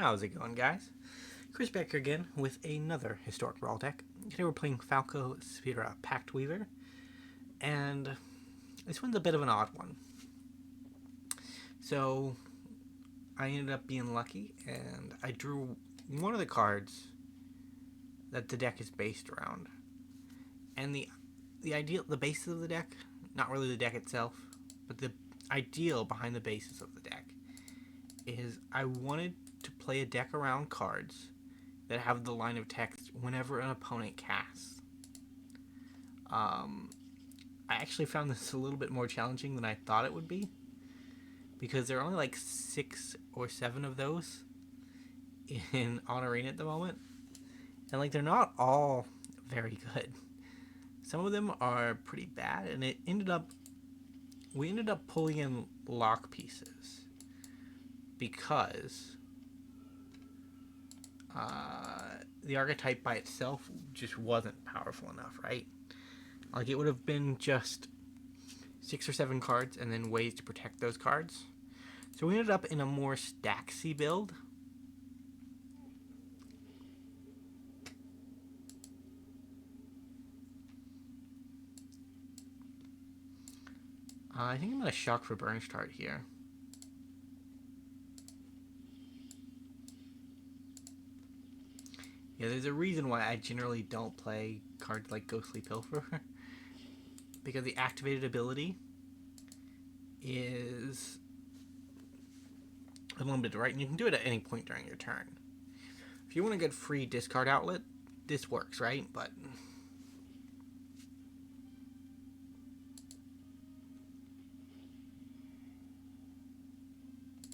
How's it going, guys? Chris back here again with another historic Brawl deck. Today we're playing Falco, Spara, Pactweaver, and this one's a bit of an odd one. So I ended up being lucky, and I drew one of the cards that the deck is based around. And the basis of the deck, not really the deck itself, but the ideal behind the basis of the deck is I wanted to play a deck around cards that have the line of text whenever an opponent casts. I actually found this a little bit more challenging than I thought it would be, because there are only like 6 or 7 of those on Arena at the moment, and like they're not all very good. Some of them are pretty bad, and we ended up pulling in lock pieces because the archetype by itself just wasn't powerful enough, right? Like, it would have been just 6 or 7 cards and then ways to protect those cards. So we ended up in a more Staxy build. I think I'm going to shock for burn start here. Yeah, there's a reason why I generally don't play cards like Ghostly Pilferer. Because the activated ability is unlimited, right? And you can do it at any point during your turn. If you want a good free discard outlet, this works, right? But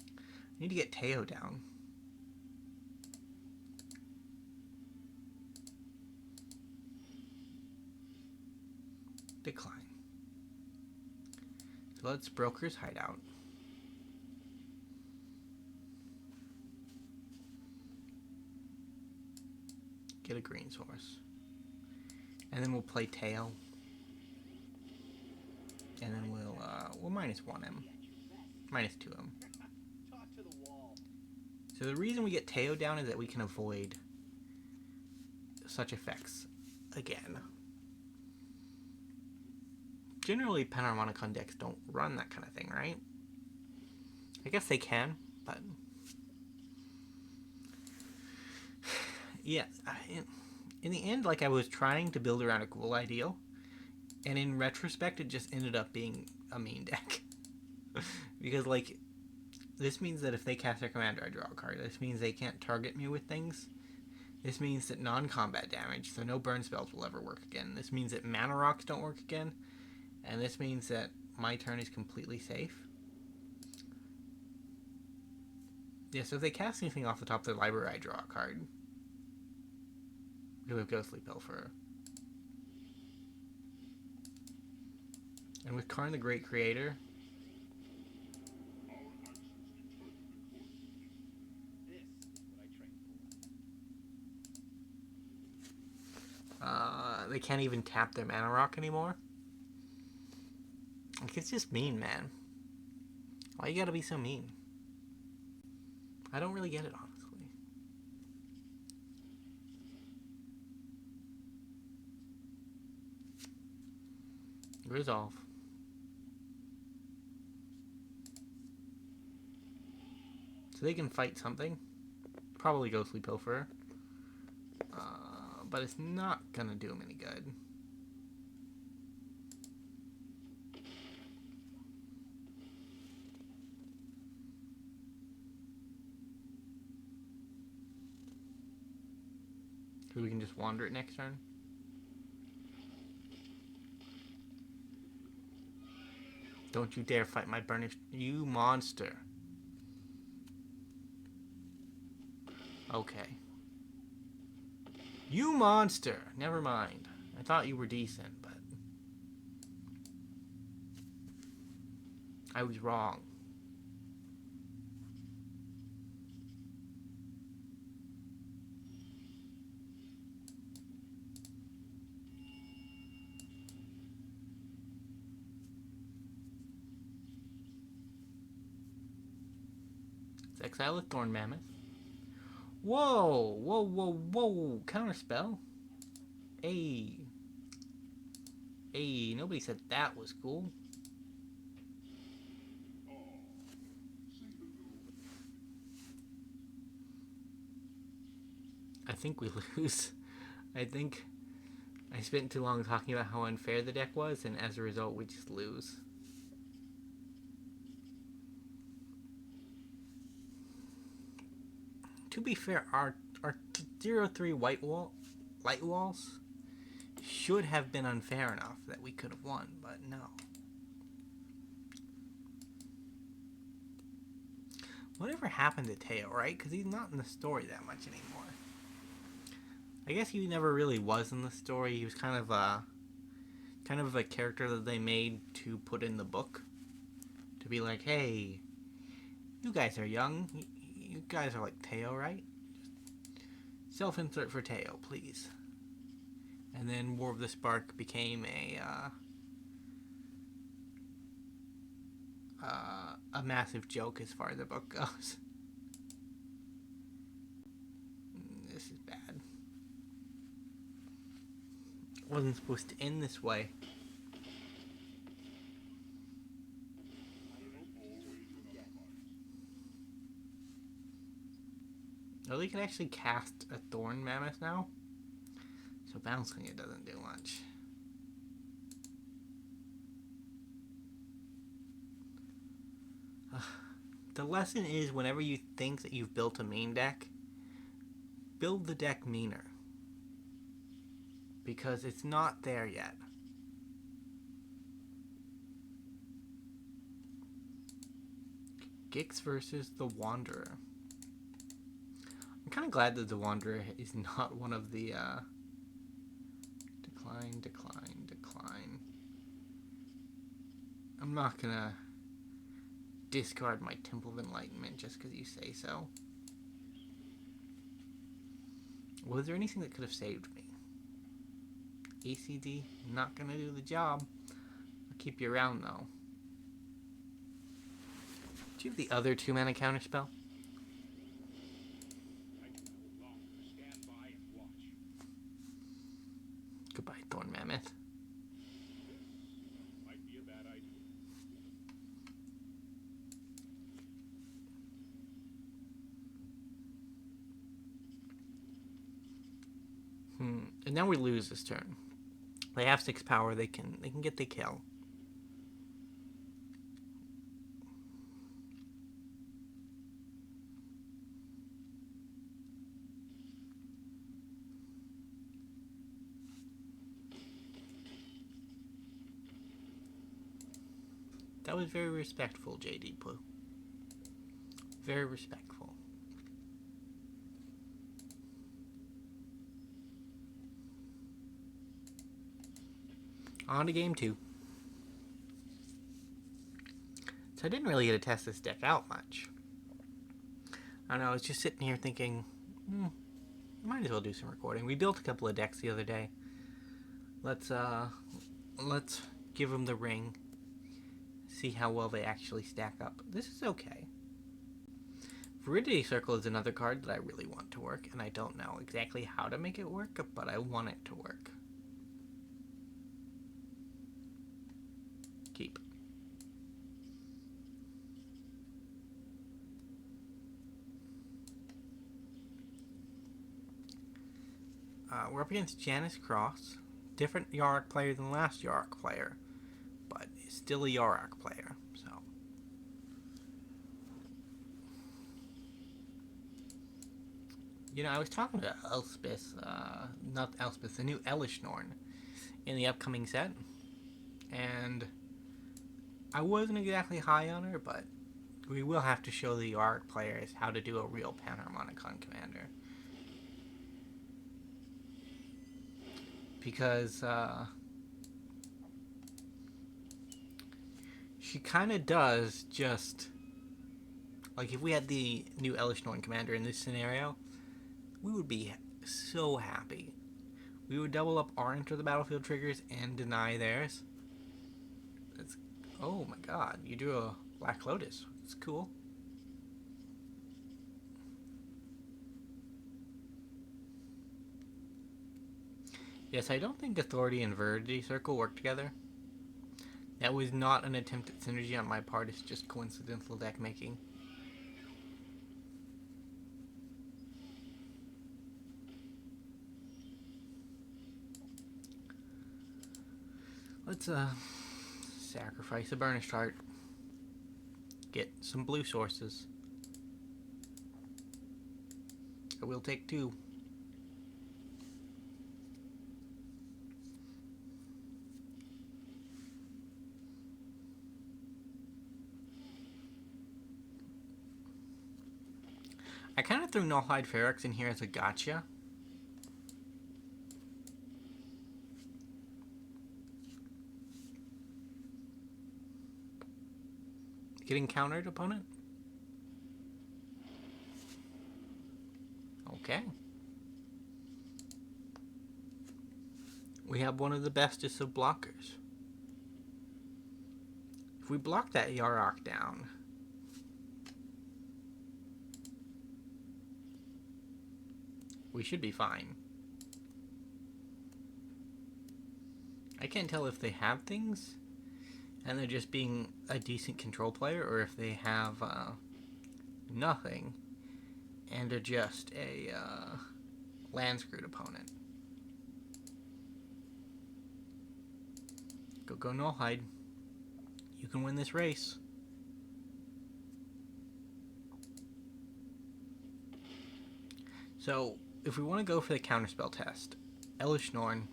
I need to get Teo down. Decline. So let's Broker's Hideout. Get a green source. And then we'll play Teo. And then we'll -1 him. -2 him. So the reason we get Teo down is that we can avoid such effects again. Generally, Panharmonicon decks don't run that kind of thing, right? I guess they can, but yeah, in the end, like, I was trying to build around a cool ideal, and in retrospect, it just ended up being a mean deck. Because, like, this means that if they cast their commander, I draw a card. This means they can't target me with things. This means that non-combat damage, so no burn spells will ever work again. This means that mana rocks don't work again. And this means that my turn is completely safe. Yeah, so if they cast anything off the top of their library, I draw a card. We have Ghostly Pilferer. And with Karn the Great Creator, they can't even tap their mana rock anymore. Like, it's just mean, man. Why you gotta be so mean? I don't really get it, honestly. Resolve. So they can fight something. Probably Ghostly Pilferer. But it's not gonna do them any good. So we can just wander it next turn. Don't you dare fight my burnished, you monster. Okay. You monster! Never mind. I thought you were decent, but I was wrong. Let's exile a Thorn Mammoth. Whoa! Whoa, whoa, whoa! Counterspell? Hey. Hey, nobody said that was cool. I think we lose. I think I spent too long talking about how unfair the deck was, and as a result, we just lose. To be fair, our 0-3 light walls should have been unfair enough that we could have won, but no. Whatever happened to Teo, right? Because he's not in the story that much anymore. I guess he never really was in the story. He was kind of a character that they made to put in the book. To be like, hey, you guys are young. You guys are like Teo, right? Self-insert for Teo, please. And then War of the Spark became a massive joke as far as the book goes. This is bad. Wasn't supposed to end this way. Oh, they can actually cast a Thorn Mammoth now, so bouncing it doesn't do much. The lesson is, whenever you think that you've built a main deck, build the deck meaner. Because it's not there yet. Gix versus the Wanderer. I'm kind of glad that the Wanderer is not one of the decline. I'm not gonna discard my Temple of Enlightenment just because you say so. Was there anything that could have saved me? ACD, not gonna do the job. I'll keep you around though. Do you have the other 2-mana counterspell? Goodbye, Thorn Mammoth. Might be a bad idea. And now we lose this turn. They have 6 power. They can get the kill. That was very respectful, JD Poo. Very respectful. On to game 2. So I didn't really get to test this deck out much. I don't know, I was just sitting here thinking, might as well do some recording. We built a couple of decks the other day. Let's give them the ring. See how well they actually stack up. This is okay. Verity Circle is another card that I really want to work, and I don't know exactly how to make it work, but I want it to work. Keep. We're up against Janice Cross. Different Yarok player than the last Yarok player, but still a Yarok player, so. You know, I was talking to Elspeth, not Elspeth, the new Elesh Norn in the upcoming set, and I wasn't exactly high on her, but we will have to show the Yarok players how to do a real Panharmonicon commander. Because, she kind of does just, like, if we had the new Elesh Norn commander in this scenario, we would be so happy. We would double up our Enter the Battlefield triggers and deny theirs. It's, oh my god, you drew a Black Lotus. It's cool. Yes, I don't think Authority and Verity Circle work together. That was not an attempt at synergy on my part, it's just coincidental deck making. Let's sacrifice a Burnished Heart. Get some blue sources. I will take 2. I kind of threw Nullhide Ferox in here as a gotcha. Getting countered, opponent? Okay. We have one of the bestest of blockers. If we block that Yarok down, we should be fine. I can't tell if they have things and they're just being a decent control player, or if they have nothing and are just a land screwed opponent. Go Nullhide. You can win this race. So, if we want to go for the counterspell test, Elesh Norn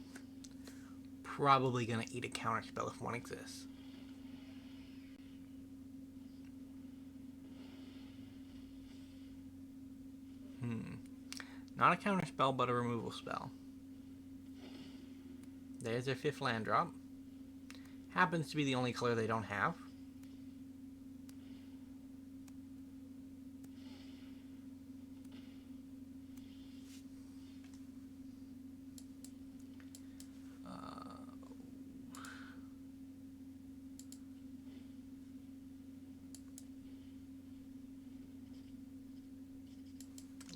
probably going to eat a counterspell if one exists. Not a counterspell, but a removal spell. There's their 5th land drop. Happens to be the only color they don't have.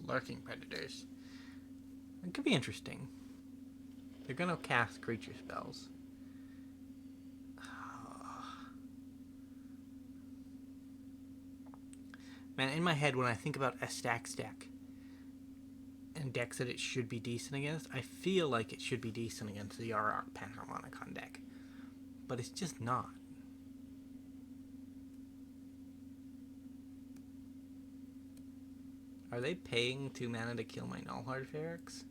Lurking Predators. It could be interesting. They're gonna cast creature spells. Man, in my head, when I think about a Stax deck and decks that it should be decent against, I feel like it should be decent against the Yarok Panharmonicon deck. But it's just not. Are they paying 2 mana to kill my Nullhide Ferox?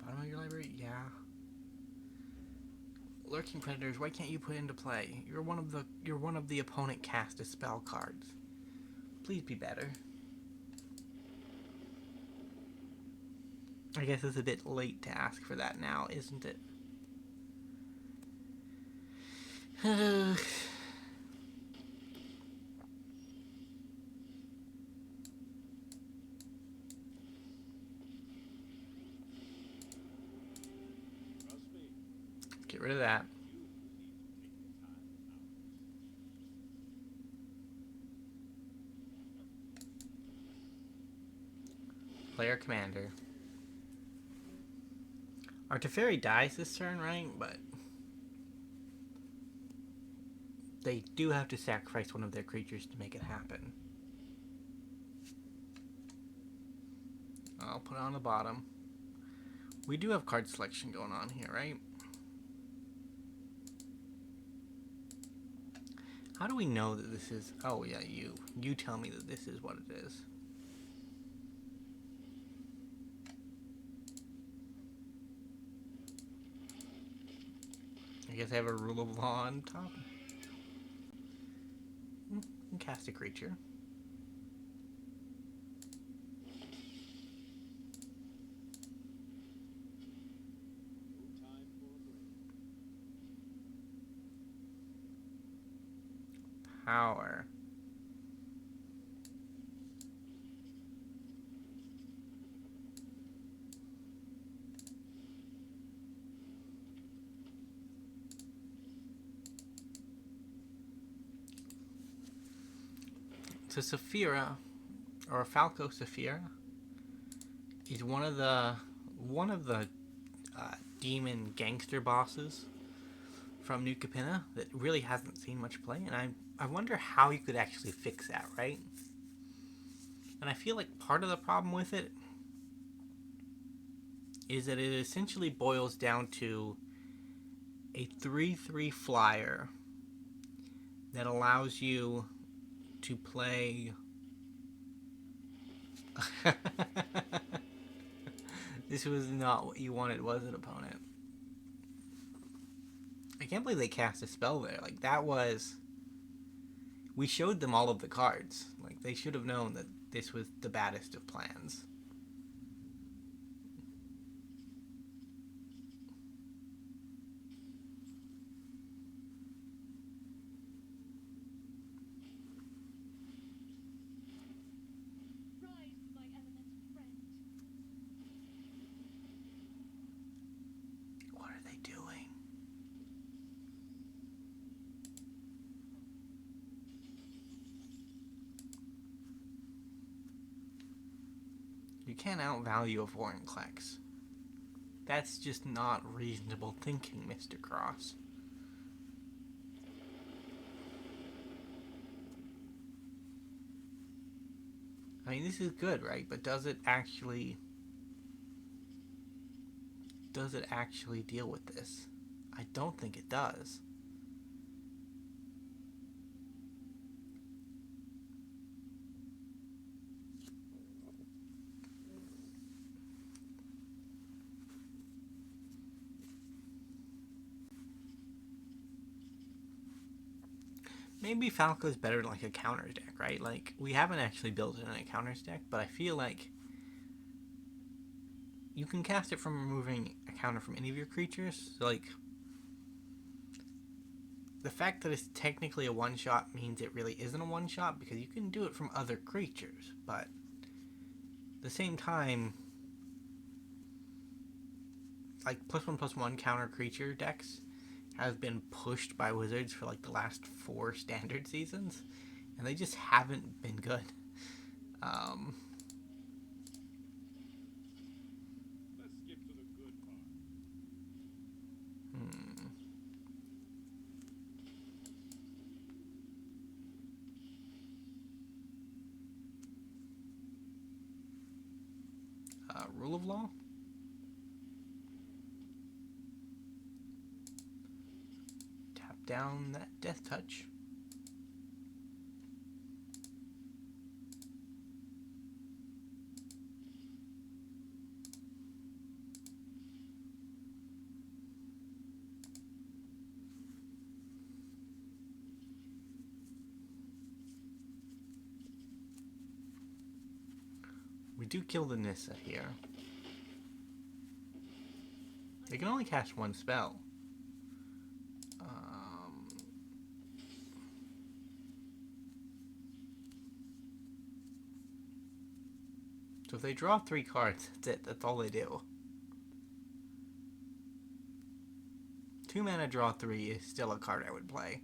Bottom of your library? Yeah. Lurking Predators, why can't you put into play? You're one of the opponent cast a spell cards. Please be better. I guess it's a bit late to ask for that now, isn't it? Get rid of that. Player commander. Our Teferi dies this turn, right? But they do have to sacrifice one of their creatures to make it happen. I'll put it on the bottom. We do have card selection going on here, right? How do we know that this is... Oh, yeah, you. You tell me that this is what it is. I guess I have a rule of law on top. And cast a creature. Power. So Saphira, or Falco Saphira, is one of the demon gangster bosses from New Capenna that really hasn't seen much play, and I wonder how you could actually fix that, right? And I feel like part of the problem with it is that it essentially boils down to a 3/3 flyer that allows you to play. This was not what you wanted, was it, opponent? I can't believe they cast a spell there. Like, that was... We showed them all of the cards. Like, they should have known that this was the baddest of plans. You can't outvalue a foreign Klex. That's just not reasonable thinking, Mr. Cross. I mean, this is good, right? But does it actually deal with this? I don't think it does. Maybe Falco's better like a counters deck, right? Like, we haven't actually built it in a counters deck, but I feel like you can cast it from removing a counter from any of your creatures. So, like, the fact that it's technically a one-shot means it really isn't a one-shot because you can do it from other creatures, but at the same time, like, +1/+1 counter creature decks have been pushed by Wizards for like the last 4 standard seasons, and they just haven't been good. Let's skip to the good part. Rule of Law. Down that Death Touch. We do kill the Nissa here. They can only cast one spell. So if they draw 3 cards, that's it. That's all they do. 2 mana draw 3 is still a card I would play.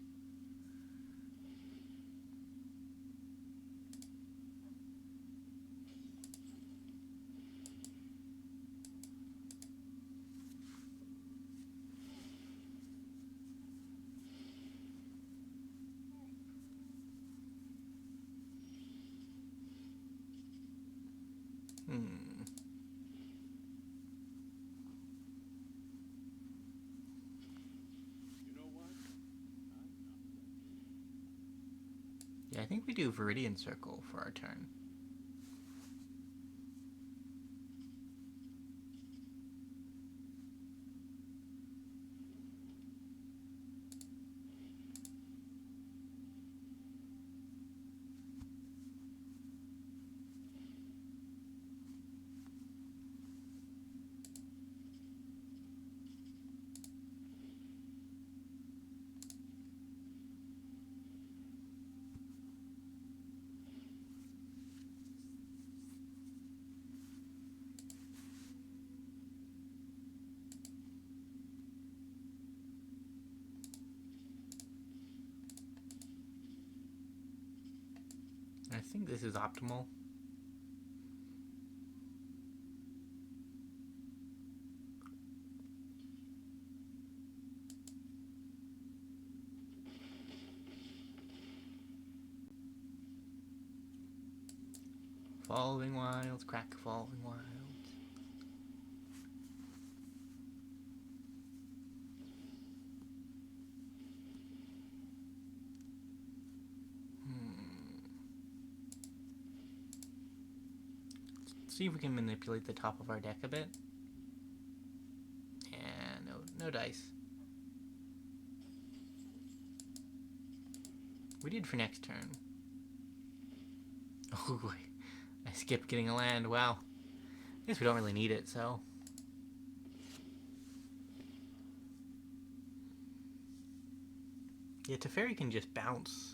Yeah, I think we do Verity Circle for our turn. I think this is optimal. Following Wilds, crack Following Wilds. See if we can manipulate the top of our deck a bit. And no dice. We did for next turn. Oh boy, I skipped getting a land. Wow. I guess we don't really need it, so. Yeah, Teferi can just bounce.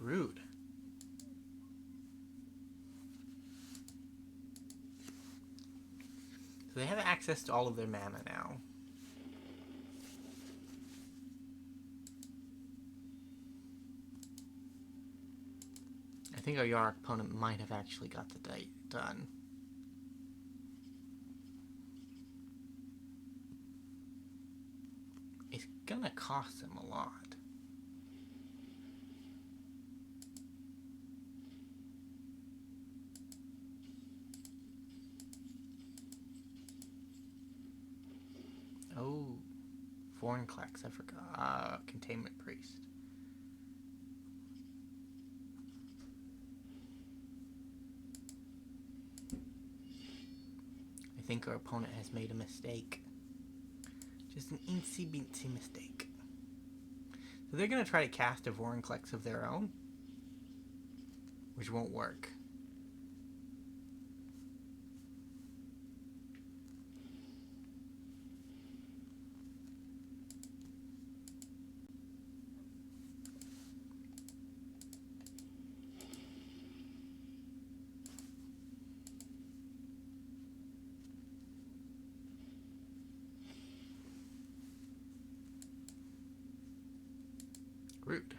Rude. So they have access to all of their mana now. I think our Yarok opponent might have actually got the date done. It's gonna cost them a lot. Oh, Foreign Clax, I forgot. Containment Priest. I think our opponent has made a mistake. Just an incy-bincy mistake. So they're going to try to cast a Vorinclex of their own, which won't work. Rude.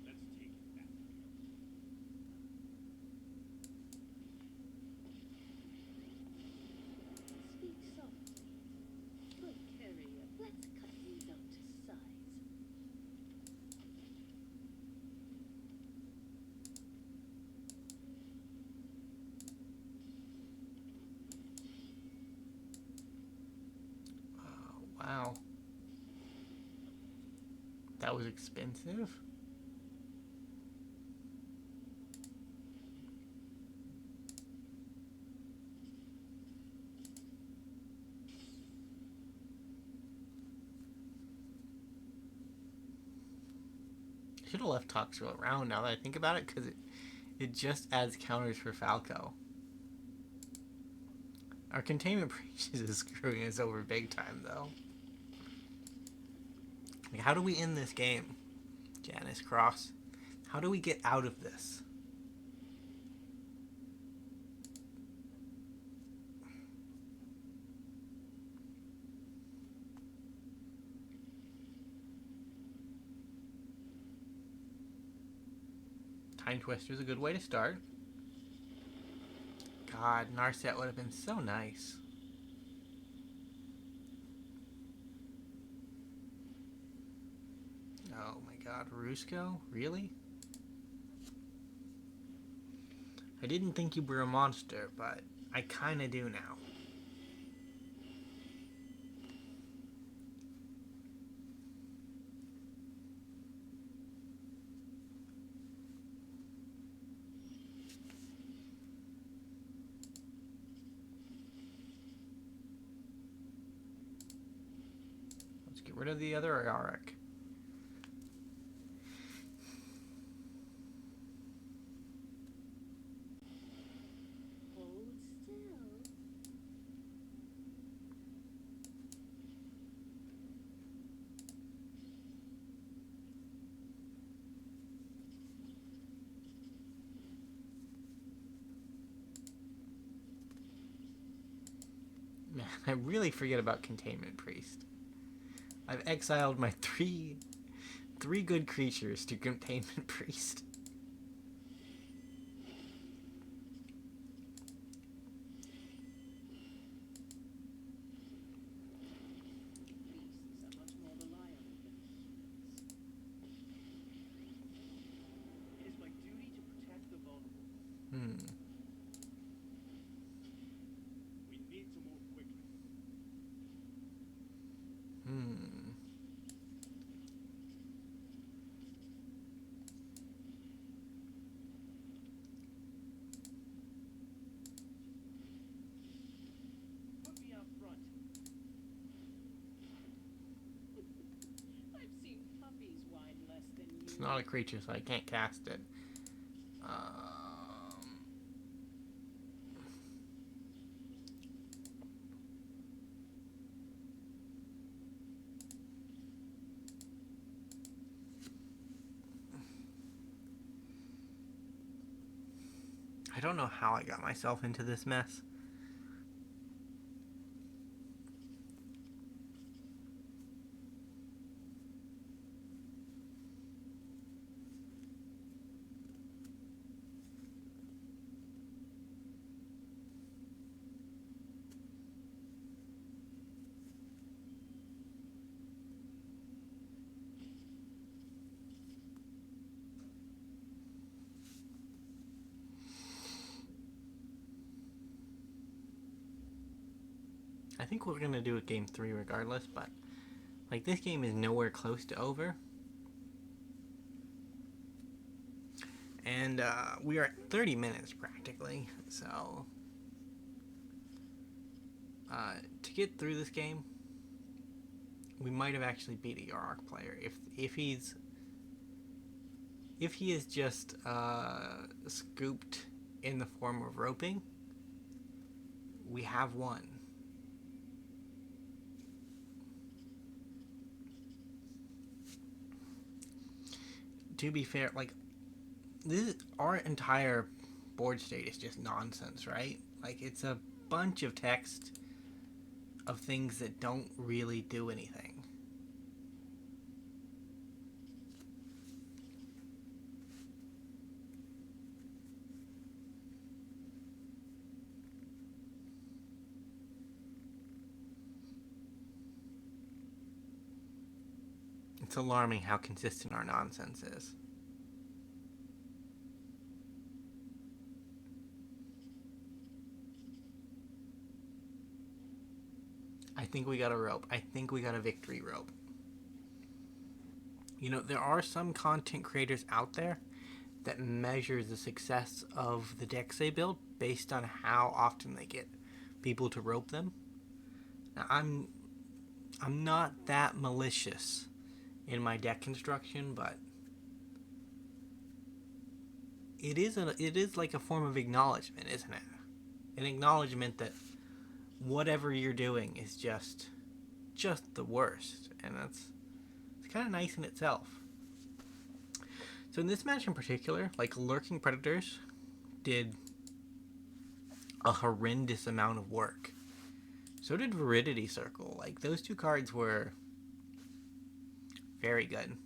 Let's take it back. Speak softly. Good carrier, let's cut these up to size. Wow. That was expensive. Should have left Toxtril around now that I think about it, because it just adds counters for Falco. Our Containment Breach is screwing us over big time, though. Like, how do we end this game, Janice Cross? How do we get out of this? Time Twister is a good way to start. God, Narset would have been so nice. Oh my god, Rusko? Really? I didn't think you were a monster, but I kinda do now. Get rid of the other Auric. Hold still. Man, I really forget about Containment Priest. I've exiled my three good creatures to Containment Priest. Beasts are much more reliable than humans. It is my duty to protect the vulnerable. Hmm. We need to move quickly. Put me out front. I've seen puppies whine less than you. It's not a creature, so I can't cast it. I don't know how I got myself into this mess. I think we're gonna do a game 3 regardless, but like this game is nowhere close to over. And we are at 30 minutes practically, so to get through this game, we might have actually beat a Yarok player if he is just scooped in the form of roping. We have won. To be fair, like our entire board state is just nonsense, right? Like it's a bunch of text of things that don't really do anything. It's alarming how consistent our nonsense is. I think we got a rope. I think we got a victory rope. You know, there are some content creators out there that measure the success of the decks they build based on how often they get people to rope them. Now, I'm not that malicious in my deck construction, but it is like a form of acknowledgement, isn't it? An acknowledgement that whatever you're doing is just the worst, and it's kind of nice in itself. So in this match in particular, like Lurking Predators did a horrendous amount of work. So did Verity Circle. Like those two cards were very good.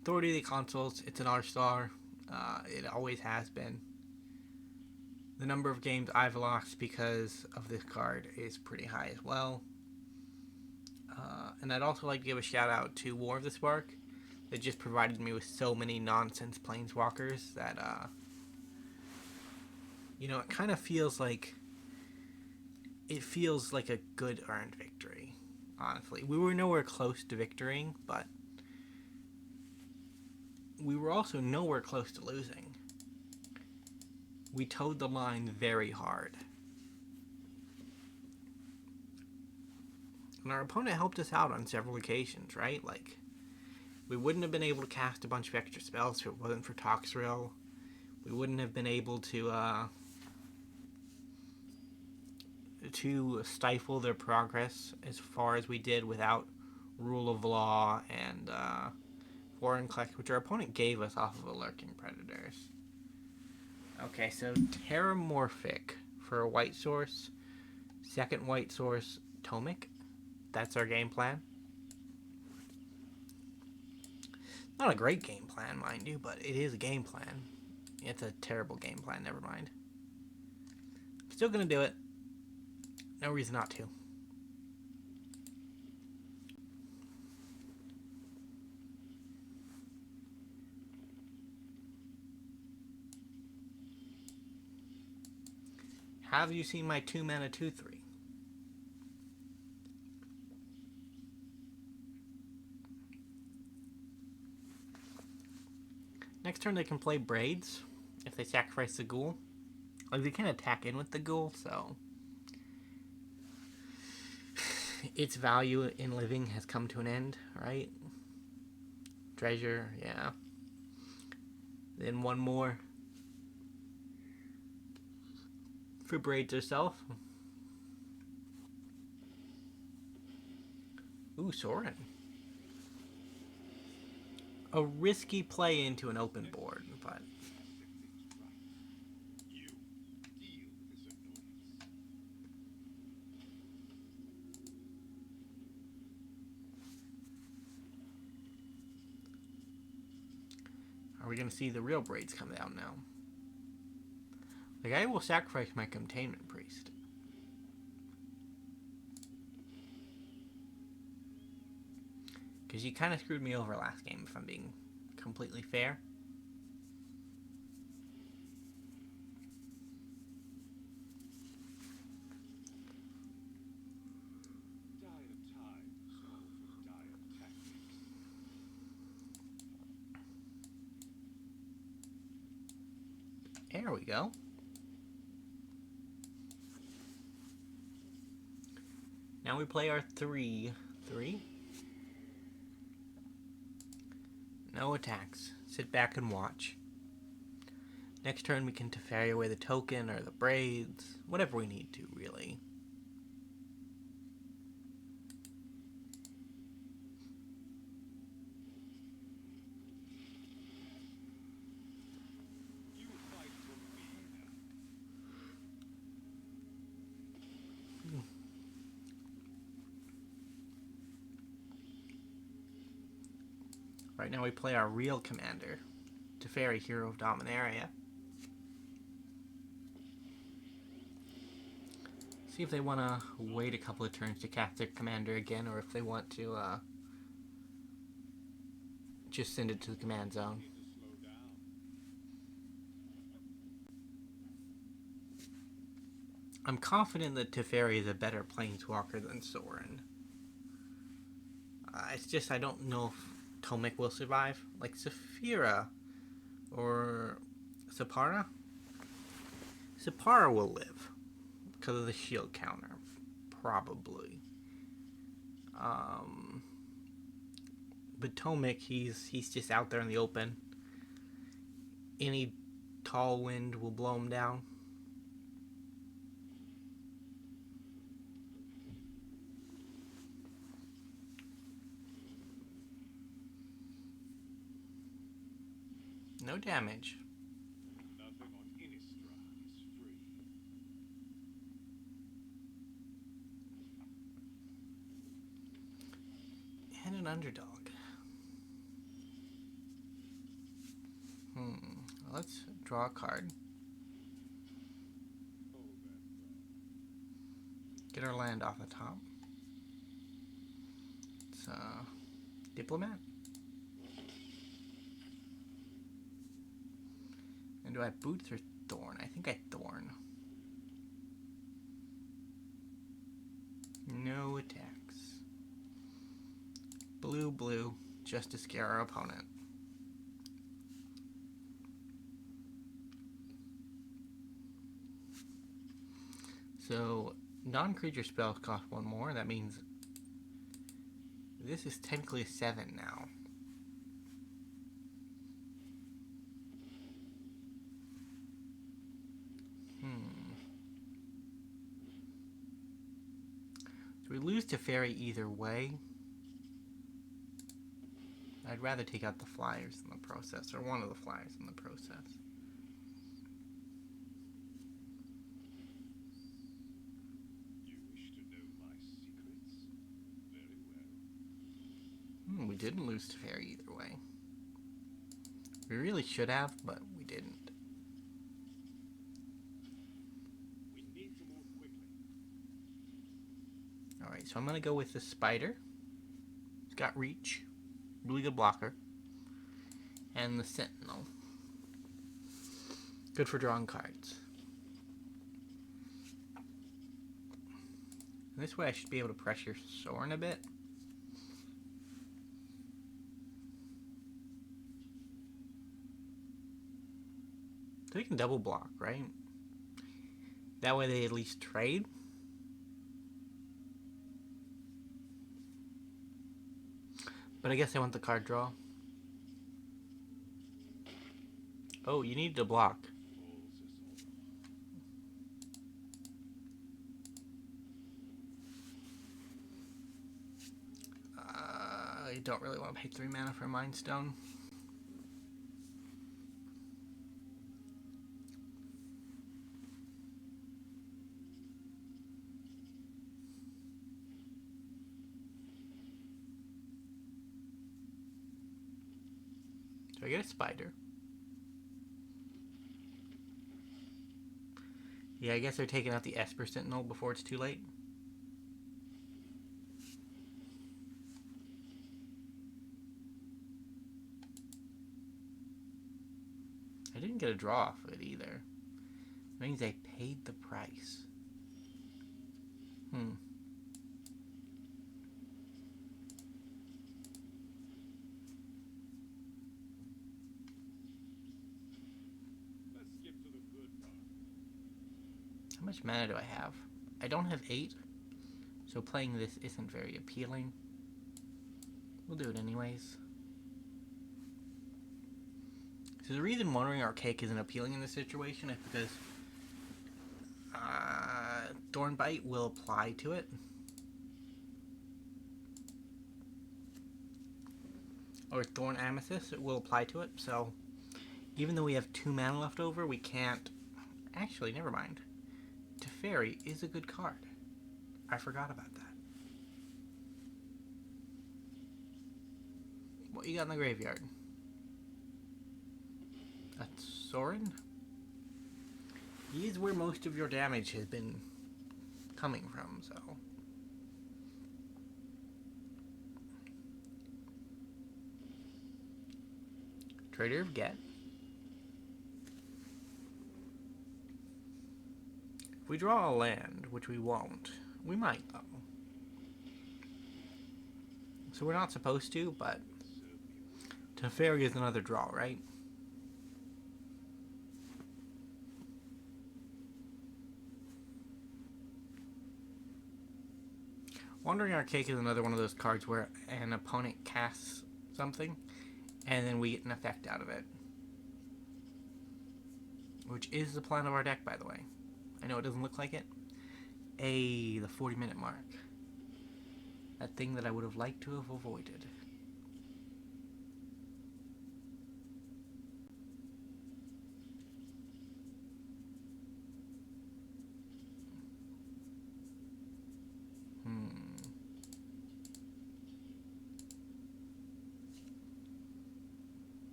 Authority of the Consuls, it's an R-star. It always has been. The number of games I've lost because of this card is pretty high as well. And I'd also like to give a shout out to War of the Spark that just provided me with so many nonsense planeswalkers that, you know, it kind of feels like a good earned victory, honestly. We were nowhere close to victorying, but we were also nowhere close to losing. We towed the line very hard. And our opponent helped us out on several occasions, right? Like, we wouldn't have been able to cast a bunch of extra spells if it wasn't for Toxrill. We wouldn't have been able to stifle their progress as far as we did without Rule of Law and Foreign Collect, which our opponent gave us off of Lurking Predators. Okay, so Terramorphic for a white source. Second white source, Tomik. That's our game plan. Not a great game plan, mind you, but it is a game plan. It's a terrible game plan, never mind. Still gonna do it. No reason not to. Have you seen my 2-mana 2/3? Next turn they can play Braids if they sacrifice the ghoul. Like, they can attack in with the ghoul, so its value in living has come to an end, right? Treasure, yeah. Then one more for Braids herself. Ooh, Sorin. A risky play into an open board, but are we going to see the real Braids come down now? Like, I will sacrifice my Containment Priest. Because you kind of screwed me over last game, if I'm being completely fair. There we go. Now we play our 3/3. No attacks. Sit back and watch. Next turn we can Teferi away the token or the Braids. Whatever we need to, really. Right now we play our real commander, Teferi, Hero of Dominaria. See if they want to wait a couple of turns to cast their commander again, or if they want to just send it to the command zone. I'm confident that Teferi is a better planeswalker than Sorin. It's just I don't know if Tomik will survive. Like Saphira or Spara. Spara will live because of the shield counter, probably. But Tomik, he's just out there in the open. Any tall wind will blow him down. No damage. Nothing on Innistrad is free. And an underdog. Let's draw a card. Get our land off the top. It's Diplomat. And do I Boots or Thorn? I think I Thorn. No attacks. Blue, blue, just to scare our opponent. So, non-creature spells cost one more. That means This is technically a 7 now. So we lose to Fairy either way. I'd rather take out the flyers in the process, or one of the flyers in the process. You wish to know my secrets? Very well. We didn't lose to Fairy either way. We really should have, but we didn't. We need to move quickly. Alright, so I'm going to go with the Spider. It's got reach. Really good blocker. And the Sentinel. Good for drawing cards. And this way I should be able to pressure Soren a bit. So we can double block, right? That way they at least trade. But I guess I want the card draw. Oh, you need to block. I don't really want to pay 3 mana for Mind Stone. Do I get a Spider? Yeah, I guess they're taking out the Esper Sentinel before it's too late. I didn't get a draw off of it either. That means I paid the price. Let's skip to the good part. How much mana do I have? I don't have 8, so playing this isn't very appealing. We'll do it anyways. So the reason Wandering Archaic isn't appealing in this situation is because Thorn Bite will apply to it. Or Thorn Amethyst, it will apply to it. So even though we have 2 mana left over, we can't... Actually, never mind. Teferi is a good card. I forgot about that. What you got in the graveyard? That's Soren. He is where most of your damage has been coming from, so... Trader of Get. If we draw a land, which we won't, we might though. So we're not supposed to, but Teferi is another draw, right? Wandering Archaic is another one of those cards where an opponent casts something, and then we get an effect out of it. Which is the plan of our deck, by the way. I know it doesn't look like it. The 40-minute mark. That thing that I would have liked to have avoided.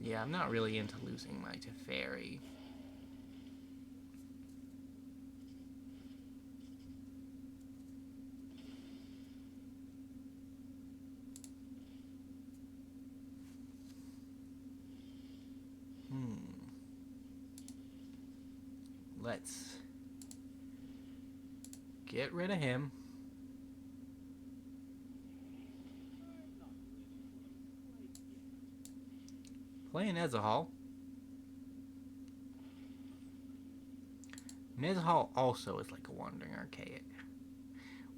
Yeah, I'm not really into losing my Teferi. Let's get rid of him. Play Nezahal. Nezahal also is like a Wandering Archaic.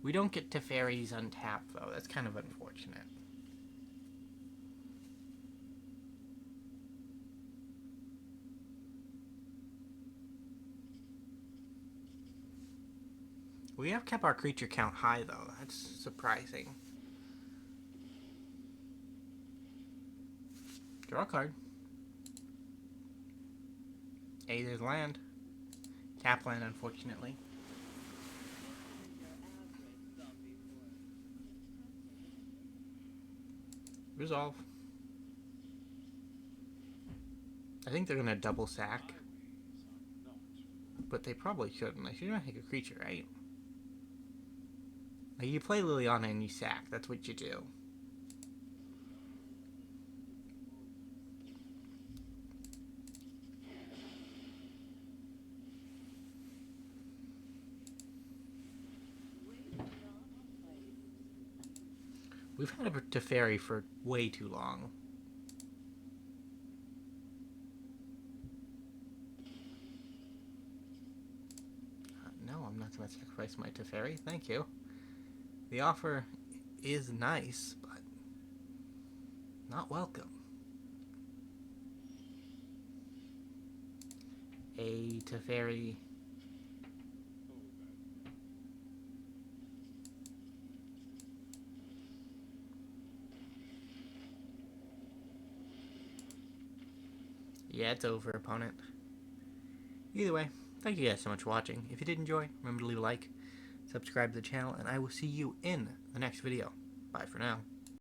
We don't get Teferis untapped, though. That's kind of unfortunate. We have kept our creature count high, though. That's surprising. Draw a card. Hey, there's land. Tap land, unfortunately. Resolve. I think they're gonna double sack. But they probably shouldn't. They shouldn't take a creature, right? Like, you play Liliana and you sack. That's what you do. We've had a Teferi for way too long. No, I'm not going to sacrifice my Teferi. Thank you. The offer is nice, but not welcome. A Teferi. Yeah, it's over, opponent. Either way, thank you guys so much for watching. If you did enjoy, remember to leave a like, subscribe to the channel, and I will see you in the next video. Bye for now.